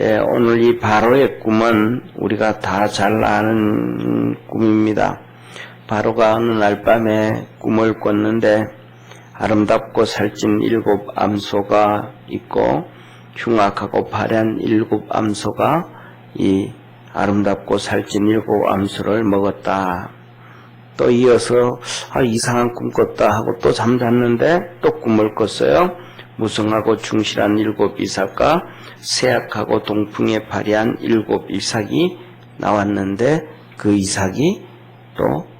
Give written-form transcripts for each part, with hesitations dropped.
오늘 이 바로의 꿈은 우리가 다 잘 아는 꿈입니다. 바로가 어느 날 밤에 꿈을 꿨는데 아름답고 살찐 7 암소가 있고 흉악하고 파란 7 암소가 이 아름답고 살찐 7 암소를 먹었다. 또 이어서 이상한 꿈 꿨다 하고 또 잠잤는데 또 꿈을 꿨어요. 무성하고 충실한 7 이삭과 세악하고 동풍에 발휘한 7 이삭이 나왔는데 그 이삭이 또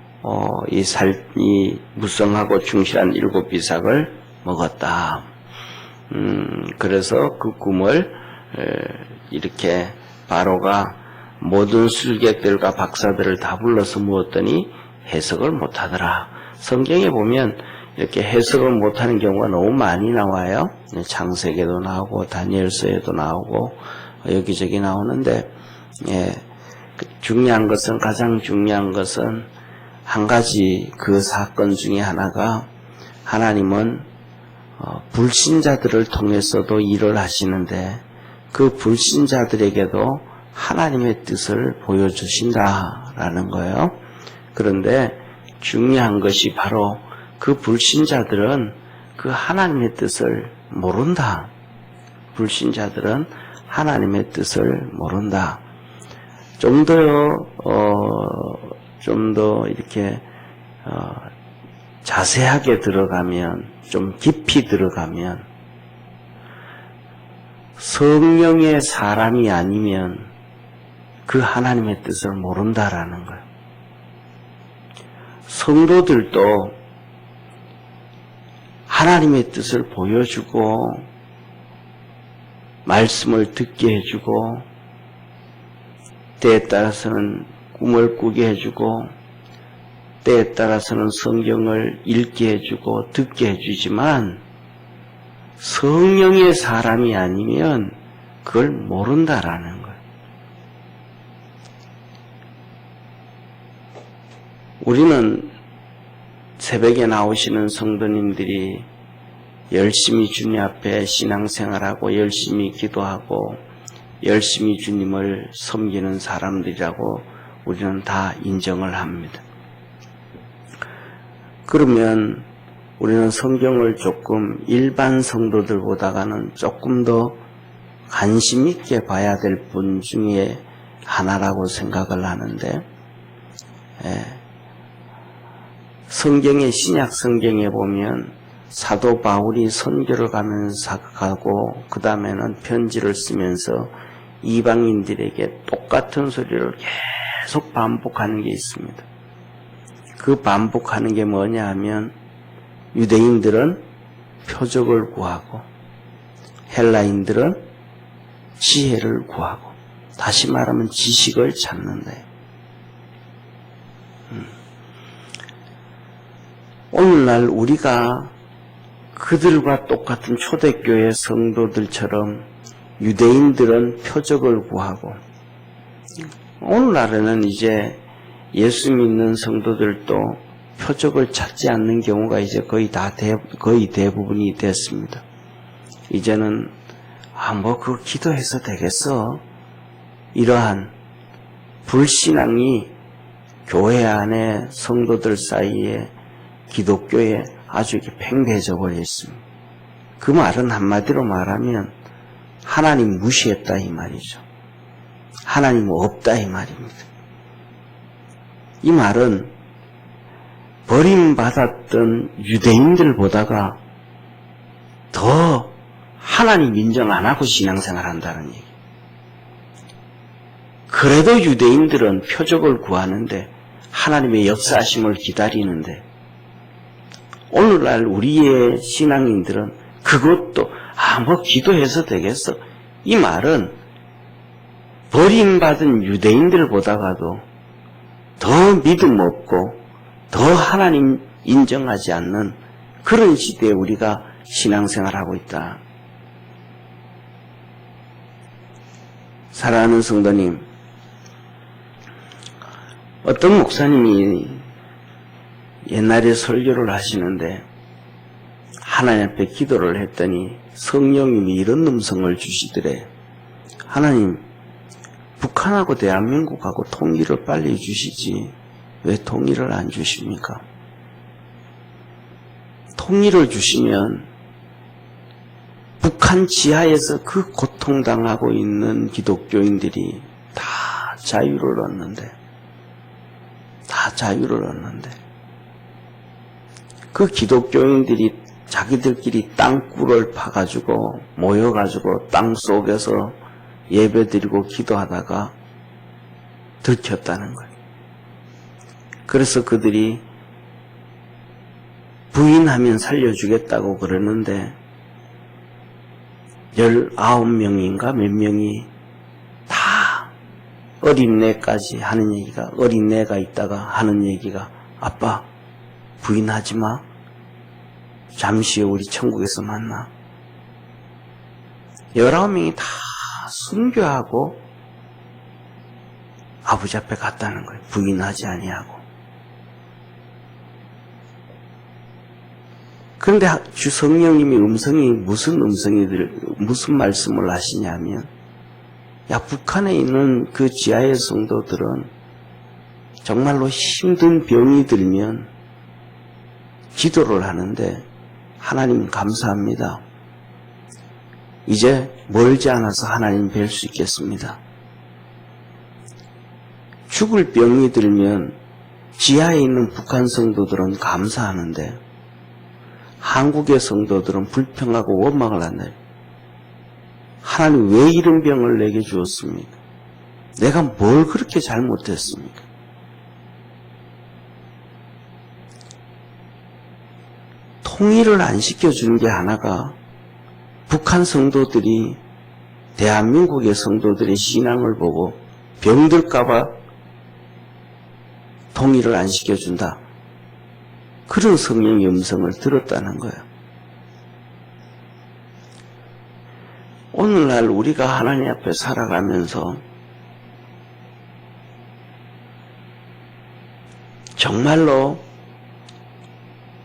이 무성하고 충실한 7 이삭을 먹었다. 그래서 그 꿈을 이렇게 바로가 모든 술객들과 박사들을 다 불러서 모았더니 해석을 못하더라. 성경에 보면 이렇게 해석을 못하는 경우가 너무 많이 나와요. 창세기에도 나오고 다니엘서에도 나오고 여기저기 나오는데 가장 중요한 것은 한 가지 그 사건 중에 하나가 하나님은 불신자들을 통해서도 일을 하시는데 그 불신자들에게도 하나님의 뜻을 보여주신다라는 거예요. 그런데 중요한 것이 바로 그 불신자들은 그 하나님의 뜻을 모른다. 불신자들은 하나님의 뜻을 모른다. 좀 더 이렇게 자세하게 들어가면, 좀 깊이 들어가면 성령의 사람이 아니면 그 하나님의 뜻을 모른다라는 거예요. 성도들도 하나님의 뜻을 보여주고 말씀을 듣게 해주고 때에 따라서는 꿈을 꾸게 해주고 때에 따라서는 성경을 읽게 해주고 듣게 해주지만 성령의 사람이 아니면 그걸 모른다라는 거예요. 우리는 새벽에 나오시는 성도님들이 열심히 주님 앞에 신앙생활하고 열심히 기도하고 열심히 주님을 섬기는 사람들이라고 우리는 다 인정을 합니다. 그러면 우리는 성경을 조금 일반 성도들보다는 조금 더 관심 있게 봐야 될 분 중에 하나라고 생각을 하는데 신약 성경에 보면 사도 바울이 선교를 가면서 가고 그 다음에는 편지를 쓰면서 이방인들에게 똑같은 소리를 계속 반복하는 게 있습니다. 그 반복하는 게 뭐냐 하면 유대인들은 표적을 구하고 헬라인들은 지혜를 구하고 다시 말하면 지식을 찾는다. 오늘날 우리가 그들과 똑같은 초대교회 성도들처럼 유대인들은 표적을 구하고 오늘날에는 이제 예수 믿는 성도들도 표적을 찾지 않는 경우가 이제 거의 대부분이 됐습니다. 이제는 그거 기도해서 되겠어. 이러한 불신앙이 교회 안에 성도들 사이에 기독교에 아주 이렇게 팽배해져 버렸습니다. 그 말은 한마디로 말하면 하나님 무시했다 이 말이죠. 하나님 없다 이 말입니다. 이 말은 버림받았던 유대인들보다가 더 하나님 인정 안 하고 신앙생활 한다는 얘기. 그래도 유대인들은 표적을 구하는데 하나님의 역사하심을 기다리는데 오늘날 우리의 신앙인들은 그것도 기도해서 되겠어. 이 말은 버림받은 유대인들보다가도 더 믿음 없고 더 하나님 인정하지 않는 그런 시대에 우리가 신앙생활하고 있다. 사랑하는 성도님, 어떤 목사님이 옛날에 설교를 하시는데 하나님 앞에 기도를 했더니 성령님이 이런 음성을 주시더래. 하나님, 북한하고 대한민국하고 통일을 빨리 주시지 왜 통일을 안 주십니까? 통일을 주시면 북한 지하에서 그 고통당하고 있는 기독교인들이 다 자유를 얻는데 그 기독교인들이 자기들끼리 땅굴을 파가지고 모여가지고 땅 속에서 예배드리고 기도하다가 들켰다는 거예요. 그래서 그들이 부인하면 살려주겠다고 그러는데 19명인가 몇 명이 다 어린애까지 하는 얘기가, 어린애가 있다가 하는 얘기가, 아빠 부인하지 마, 잠시 후에 우리 천국에서 만나. 19명이 다 순교하고 아버지 앞에 갔다는 거예요. 부인하지 아니하고. 그런데 주 성령님이 무슨 말씀을 하시냐면, 야, 북한에 있는 그 지하의 성도들은 정말로 힘든 병이 들면 기도를 하는데, 하나님 감사합니다. 이제 멀지 않아서 하나님 뵐 수 있겠습니다. 죽을 병이 들면 지하에 있는 북한 성도들은 감사하는데 한국의 성도들은 불평하고 원망을 한다. 하나님 왜 이런 병을 내게 주었습니까? 내가 뭘 그렇게 잘못했습니까? 통일을 안 시켜주는 게 하나가 북한 성도들이 대한민국의 성도들의 신앙을 보고 병들까봐 통일을 안 시켜준다. 그런 성령의 음성을 들었다는 거예요. 오늘날 우리가 하나님 앞에 살아가면서 정말로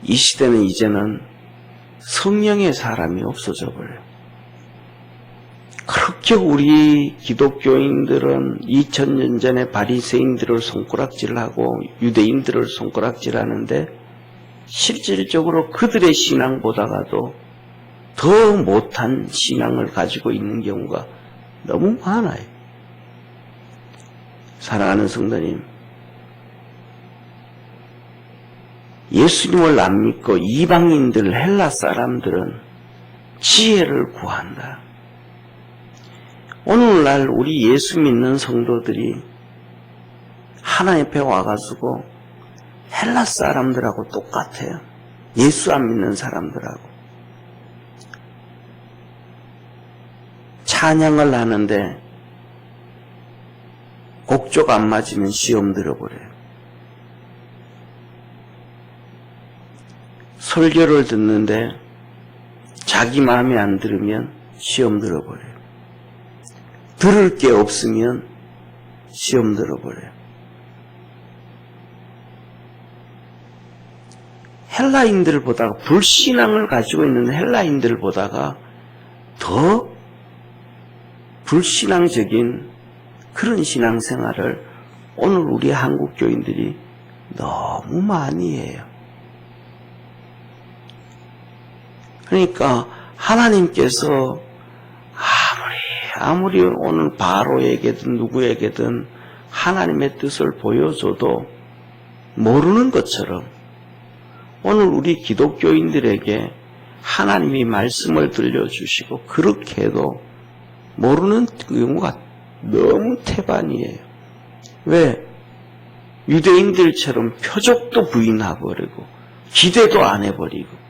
이 시대는 이제는 성령의 사람이 없어져 버려요. 그렇게 우리 기독교인들은 2000년 전에 바리새인들을 손가락질하고 유대인들을 손가락질하는데 실질적으로 그들의 신앙보다가도 더 못한 신앙을 가지고 있는 경우가 너무 많아요. 사랑하는 성도님, 예수님을 안 믿고 이방인들, 헬라 사람들은 지혜를 구한다. 오늘날 우리 예수 믿는 성도들이 하나님 앞에 와가지고 헬라 사람들하고 똑같아요. 예수 안 믿는 사람들하고. 찬양을 하는데 곡조가 안 맞으면 시험 들어버려요. 설교를 듣는데 자기 마음에 안 들으면 시험 들어버려요. 들을 게 없으면 시험 들어버려요. 헬라인들보다, 불신앙을 가지고 있는 헬라인들보다가 더 불신앙적인 그런 신앙생활을 오늘 우리 한국 교인들이 너무 많이 해요. 그러니까 하나님께서 아무리 오늘 바로에게든 누구에게든 하나님의 뜻을 보여줘도 모르는 것처럼 오늘 우리 기독교인들에게 하나님이 말씀을 들려주시고 그렇게 해도 모르는 경우가 너무 태반이에요. 왜? 유대인들처럼 표적도 부인해버리고 기대도 안 해버리고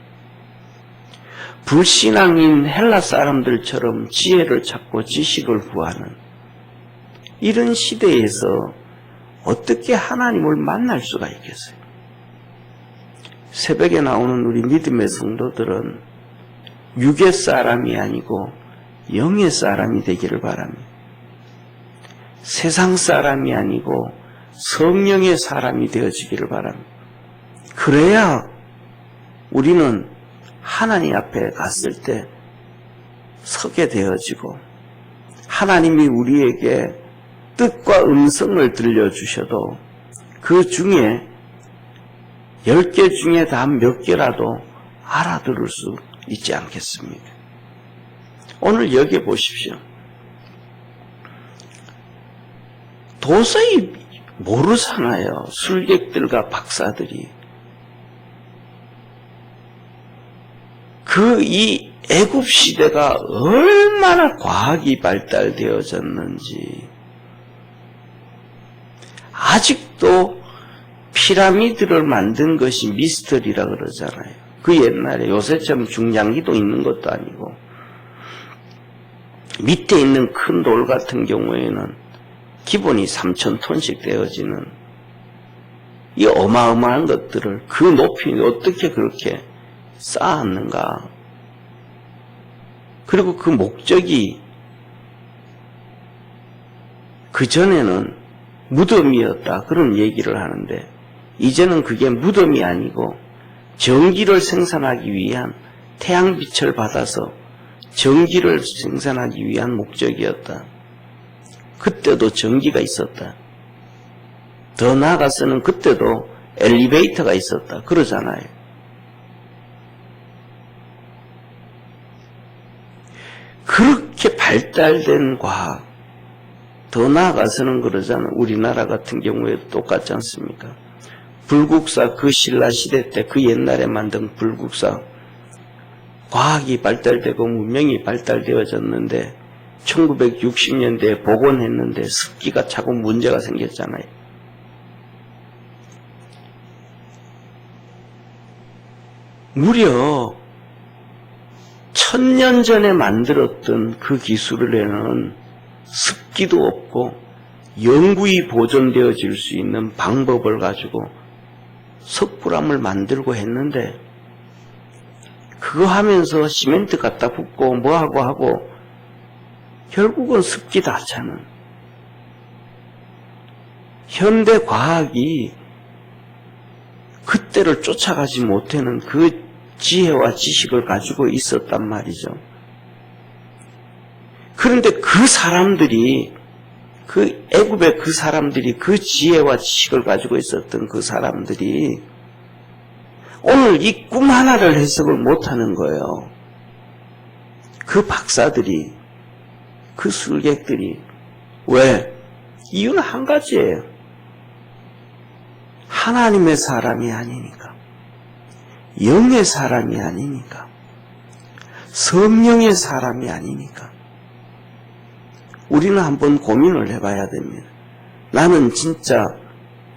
불신앙인 헬라 사람들처럼 지혜를 찾고 지식을 구하는 이런 시대에서 어떻게 하나님을 만날 수가 있겠어요? 새벽에 나오는 우리 믿음의 성도들은 육의 사람이 아니고 영의 사람이 되기를 바랍니다. 세상 사람이 아니고 성령의 사람이 되어지기를 바랍니다. 그래야 우리는 하나님 앞에 갔을 때 서게 되어지고 하나님이 우리에게 뜻과 음성을 들려주셔도 그 중에 10개 중에 다 몇 개라도 알아들을 수 있지 않겠습니까? 오늘 여기 보십시오. 도저히 모르잖아요. 술객들과 박사들이. 이 애굽 시대가 얼마나 과학이 발달되어졌는지, 아직도 피라미드를 만든 것이 미스터리라 그러잖아요. 그 옛날에 요새처럼 중장기도 있는 것도 아니고, 밑에 있는 큰 돌 같은 경우에는 기본이 3,000톤씩 되어지는 이 어마어마한 것들을 그 높이 어떻게 그렇게 쌓았는가. 그리고 그 목적이 그전에는 무덤이었다 그런 얘기를 하는데, 이제는 그게 무덤이 아니고 전기를 생산하기 위한, 태양빛을 받아서 전기를 생산하기 위한 목적이었다. 그때도 전기가 있었다. 더 나아가서는 그때도 엘리베이터가 있었다 그러잖아요. 그렇게 발달된 과학, 더 나아가서는 그러잖아요. 우리나라 같은 경우에 똑같지 않습니까? 불국사, 그 신라시대 때 그 옛날에 만든 불국사, 과학이 발달되고 문명이 발달되어졌는데 1960년대에 복원했는데 습기가 자꾸 문제가 생겼잖아요. 무려 1000년 전에 만들었던 그 기술에는 습기도 없고 영구히 보존되어질 수 있는 방법을 가지고 석굴암을 만들고 했는데, 그거 하면서 시멘트 갖다 붓고 뭐하고 하고 결국은 습기 다 차는, 현대 과학이 그때를 쫓아가지 못하는 그 지혜와 지식을 가지고 있었단 말이죠. 그런데 그 사람들이, 그 애굽의 그 사람들이, 그 지혜와 지식을 가지고 있었던 그 사람들이 오늘 이 꿈 하나를 해석을 못하는 거예요. 그 박사들이, 그 술객들이. 왜? 이유는 한 가지예요. 하나님의 사람이 아니니까, 영의 사람이 아니니까, 성령의 사람이 아니니까. 우리는 한번 고민을 해봐야 됩니다. 나는 진짜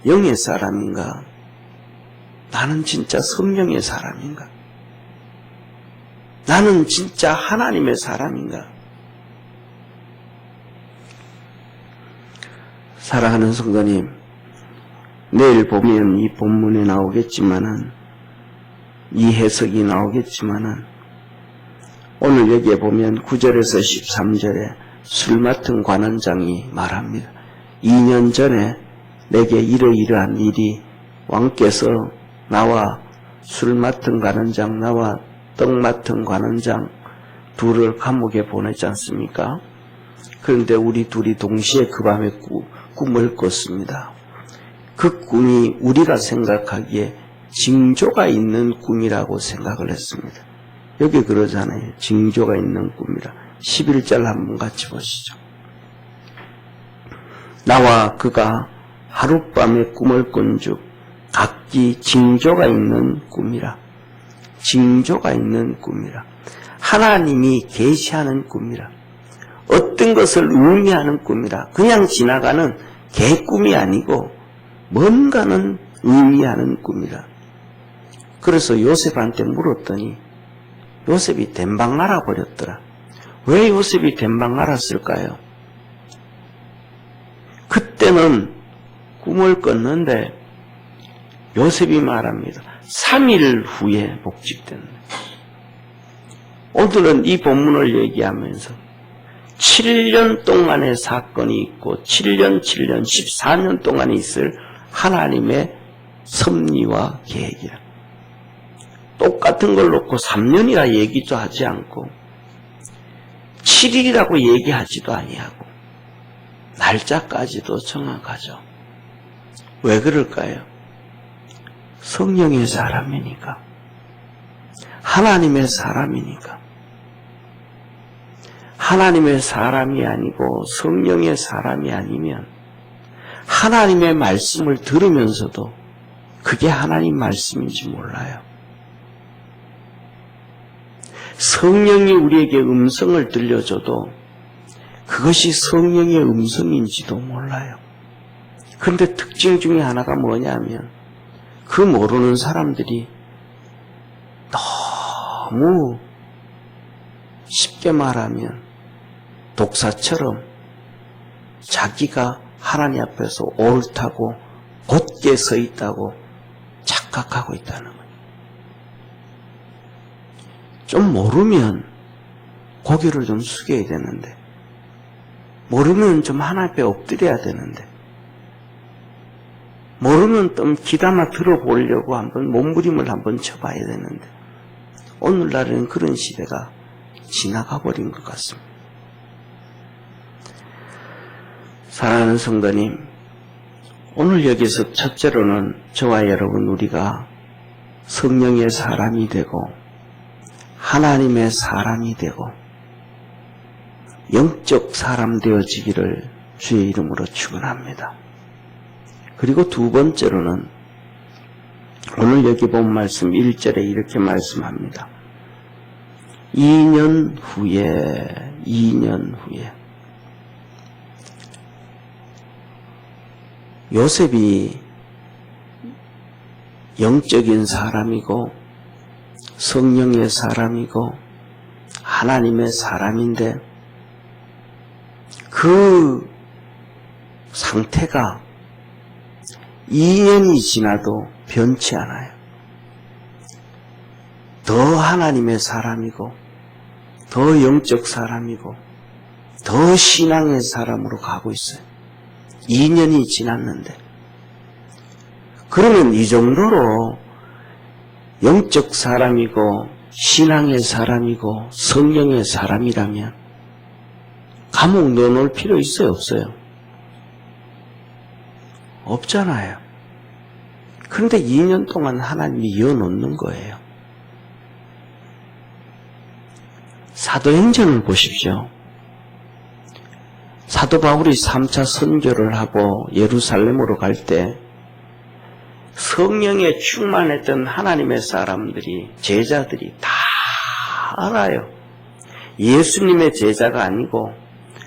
영의 사람인가? 나는 진짜 성령의 사람인가? 나는 진짜 하나님의 사람인가? 사랑하는 성도님, 내일 보면 이 본문에 나오겠지만은, 이 해석이 나오겠지만은, 오늘 여기에 보면 9절에서 13절에 술 맡은 관원장이 말합니다. 2년 전에 내게 이러이러한 일이, 왕께서 나와 술 맡은 관원장, 나와 떡 맡은 관원장 둘을 감옥에 보냈지 않습니까? 그런데 우리 둘이 동시에 그 밤에 꿈을 꿨습니다. 그 꿈이 우리가 생각하기에 징조가 있는 꿈이라고 생각을 했습니다. 여기 그러잖아요. 징조가 있는 꿈이라. 11절 한번 같이 보시죠. 나와 그가 하룻밤에 꿈을 꾼즉 각기 징조가 있는 꿈이라. 징조가 있는 꿈이라. 하나님이 계시하는 꿈이라. 어떤 것을 의미하는 꿈이라. 그냥 지나가는 개꿈이 아니고 뭔가는 의미하는 꿈이라. 그래서 요셉한테 물었더니 요셉이 댄방 알아버렸더라. 왜 요셉이 댄방 알았을까요? 그때는 꿈을 꿨는데 요셉이 말합니다. 3일 후에 복직된다. 오늘은 이 본문을 얘기하면서 7년 동안의 사건이 있고 7년, 14년 동안에 있을 하나님의 섭리와 계획이라. 똑같은 걸 놓고 3년이라 얘기도 하지 않고 7일이라고 얘기하지도 아니하고 날짜까지도 정확하죠. 왜 그럴까요? 성령의 사람이니까. 하나님의 사람이니까. 하나님의 사람이 아니고 성령의 사람이 아니면 하나님의 말씀을 들으면서도 그게 하나님 말씀인지 몰라요. 성령이 우리에게 음성을 들려줘도 그것이 성령의 음성인지도 몰라요. 그런데 특징 중에 하나가 뭐냐면 그 모르는 사람들이 너무 쉽게 말하면 독사처럼 자기가 하나님 앞에서 옳다고 곧게 서 있다고 착각하고 있다는 거예요. 좀 모르면 고개를 좀 숙여야 되는데, 모르면 좀 하나님 앞에 엎드려야 되는데, 모르면 좀 귀담아 들어보려고 한번 몸부림을 한번 쳐봐야 되는데, 오늘날은 그런 시대가 지나가 버린 것 같습니다. 사랑하는 성도님, 오늘 여기서 첫째로는 저와 여러분 우리가 성령의 사람이 되고 하나님의 사람이 되고 영적 사람 되어지기를 주의 이름으로 축원합니다. 그리고 두 번째로는 오늘 여기 본 말씀 1절에 이렇게 말씀합니다. 2년 후에 요셉이 영적인 사람이고 성령의 사람이고 하나님의 사람인데 그 상태가 2년이 지나도 변치 않아요. 더 하나님의 사람이고 더 영적 사람이고 더 신앙의 사람으로 가고 있어요. 2년이 지났는데 그러면 이 정도로 영적 사람이고 신앙의 사람이고 성령의 사람이라면 감옥 넣어놓을 필요 있어요? 없어요? 없잖아요. 그런데 2년 동안 하나님이 이어놓는 거예요. 사도행전을 보십시오. 사도 바울이 3차 선교를 하고 예루살렘으로 갈 때 성령에 충만했던 하나님의 사람들이, 제자들이 다 알아요. 예수님의 제자가 아니고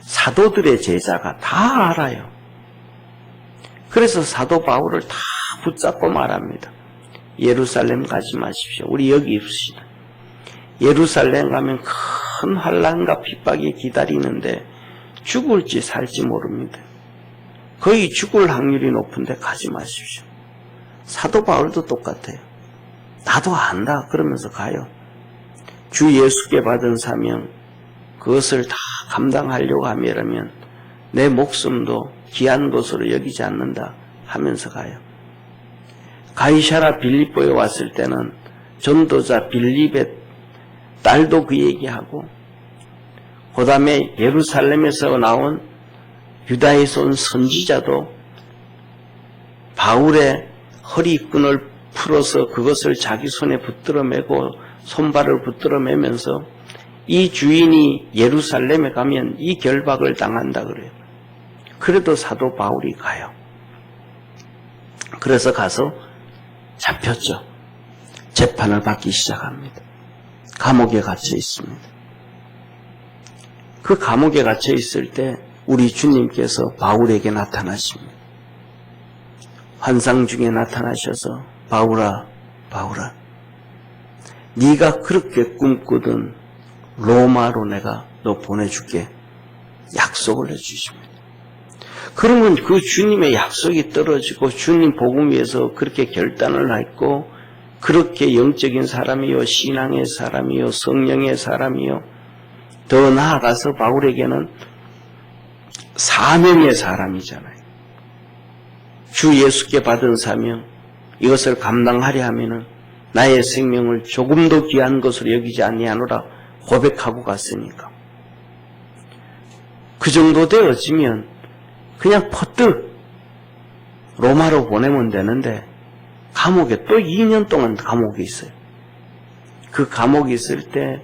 사도들의 제자가 다 알아요. 그래서 사도 바울을 다 붙잡고 말합니다. 예루살렘 가지 마십시오. 우리 여기 있읍시다. 예루살렘 가면 큰 환난과 핍박이 기다리는데 죽을지 살지 모릅니다. 거의 죽을 확률이 높은데 가지 마십시오. 사도 바울도 똑같아요. 나도 안다 그러면서 가요. 주 예수께 받은 사명 그것을 다 감당하려고 하면 내 목숨도 귀한 것으로 여기지 않는다 하면서 가요. 가이사라 빌립보에 왔을 때는 전도자 빌립의 딸도 그 얘기하고 그 다음에 예루살렘에서 나온 유다에서 온 선지자도 바울의 허리끈을 풀어서 그것을 자기 손에 붙들어 매고 손발을 붙들어 매면서 이 주인이 예루살렘에 가면 이 결박을 당한다 그래요. 그래도 사도 바울이 가요. 그래서 가서 잡혔죠. 재판을 받기 시작합니다. 감옥에 갇혀 있습니다. 그 감옥에 갇혀 있을 때 우리 주님께서 바울에게 나타나십니다. 환상 중에 나타나셔서 바울아, 바울아, 네가 그렇게 꿈꾸던 로마로 내가 너 보내줄게 약속을 해주십니다. 그러면 그 주님의 약속이 떨어지고 주님 복음 위해서 그렇게 결단을 했고 그렇게 영적인 사람이요 신앙의 사람이요 성령의 사람이요 더 나아가서 바울에게는 사명의 사람이잖아요. 주 예수께 받은 사명 이것을 감당하려 하면은 나의 생명을 조금도 귀한 것으로 여기지 아니하노라 고백하고 갔으니까 그 정도 되어지면 그냥 퍼뜩 로마로 보내면 되는데 감옥에 또 2년 동안 감옥에 있어요. 그 감옥에 있을 때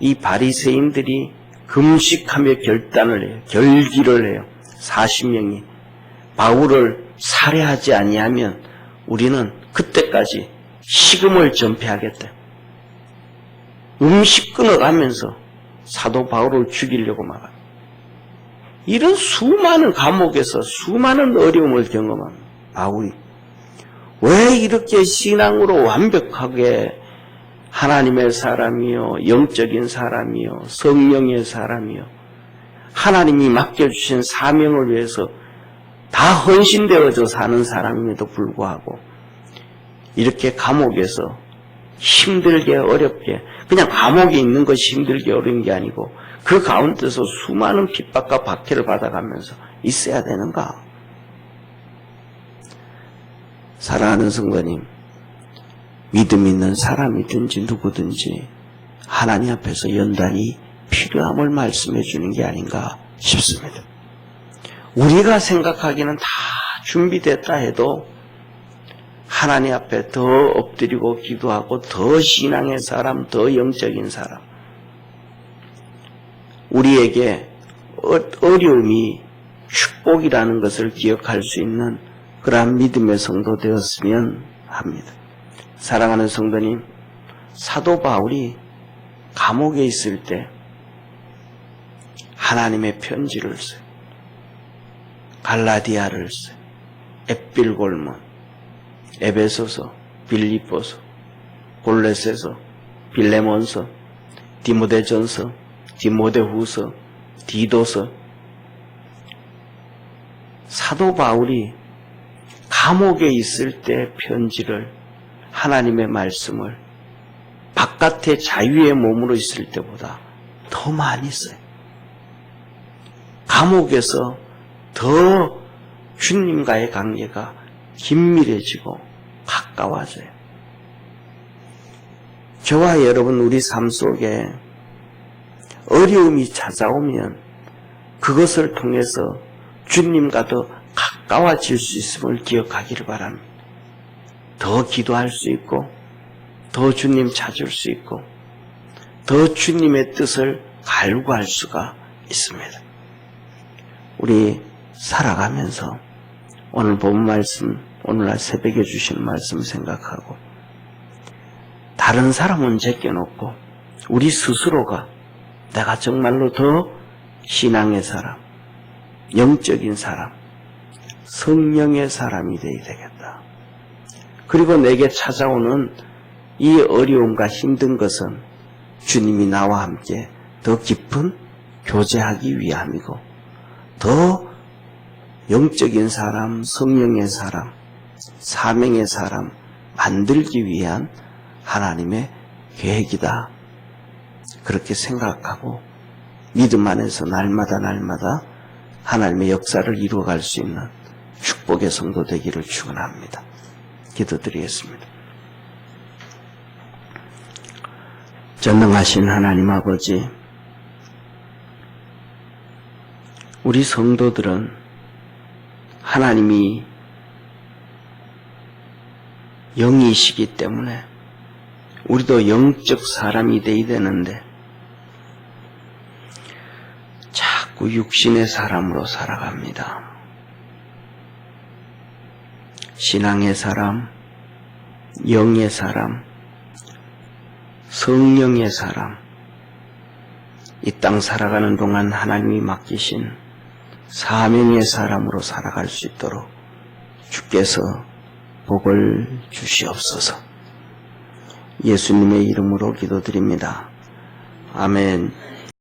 이 바리새인들이 금식하며 결단을 해요. 결기를 해요. 40명이 바울을 살해하지 아니하면 우리는 그때까지 식음을 전폐하겠다. 음식 끊어가면서 사도 바울을 죽이려고 막아. 이런 수많은 감옥에서 수많은 어려움을 경험한 바울이 왜 이렇게 신앙으로 완벽하게 하나님의 사람이요, 영적인 사람이요, 성령의 사람이요, 하나님이 맡겨주신 사명을 위해서 다 헌신되어져 사는 사람임에도 불구하고 이렇게 감옥에서 힘들게 어렵게, 그냥 감옥에 있는 것이 힘들게 어려운 게 아니고 그 가운데서 수많은 핍박과 박해를 받아가면서 있어야 되는가? 사랑하는 성도님, 믿음 있는 사람이든지 누구든지 하나님 앞에서 연단이 필요함을 말씀해 주는 게 아닌가 싶습니다. 우리가 생각하기는 다 준비됐다 해도 하나님 앞에 더 엎드리고 기도하고 더 신앙의 사람, 더 영적인 사람, 우리에게 어려움이 축복이라는 것을 기억할 수 있는 그러한 믿음의 성도 되었으면 합니다. 사랑하는 성도님, 사도 바울이 감옥에 있을 때 하나님의 편지를 써요. 갈라디아를 써요. 앳빌골문, 에베소서, 빌립보서, 골로새서, 빌레몬서, 디모데전서, 디모데후서, 디도서. 사도 바울이 감옥에 있을 때 편지를, 하나님의 말씀을 바깥의 자유의 몸으로 있을 때보다 더 많이 써요. 감옥에서 더 주님과의 관계가 긴밀해지고 가까워져요. 저와 여러분, 우리 삶 속에 어려움이 찾아오면 그것을 통해서 주님과 더 가까워질 수 있음을 기억하기를 바랍니다. 더 기도할 수 있고, 더 주님 찾을 수 있고, 더 주님의 뜻을 갈구할 수가 있습니다. 우리 살아가면서 오늘 본 말씀, 오늘날 새벽에 주신 말씀 생각하고 다른 사람은 제껴놓고 우리 스스로가 내가 정말로 더 신앙의 사람, 영적인 사람, 성령의 사람이 되어야 되겠다. 그리고 내게 찾아오는 이 어려움과 힘든 것은 주님이 나와 함께 더 깊은 교제하기 위함이고 더 영적인 사람, 성령의 사람, 사명의 사람 만들기 위한 하나님의 계획이다. 그렇게 생각하고 믿음 안에서 날마다 하나님의 역사를 이루어갈 수 있는 축복의 성도 되기를 축원합니다. 기도드리겠습니다. 전능하신 하나님 아버지, 우리 성도들은 하나님이 영이시기 때문에 우리도 영적 사람이 되어야 되는데 자꾸 육신의 사람으로 살아갑니다. 신앙의 사람, 영의 사람, 성령의 사람, 이 땅 살아가는 동안 하나님이 맡기신 사명의 사람으로 살아갈 수 있도록 주께서 복을 주시옵소서. 예수님의 이름으로 기도드립니다. 아멘.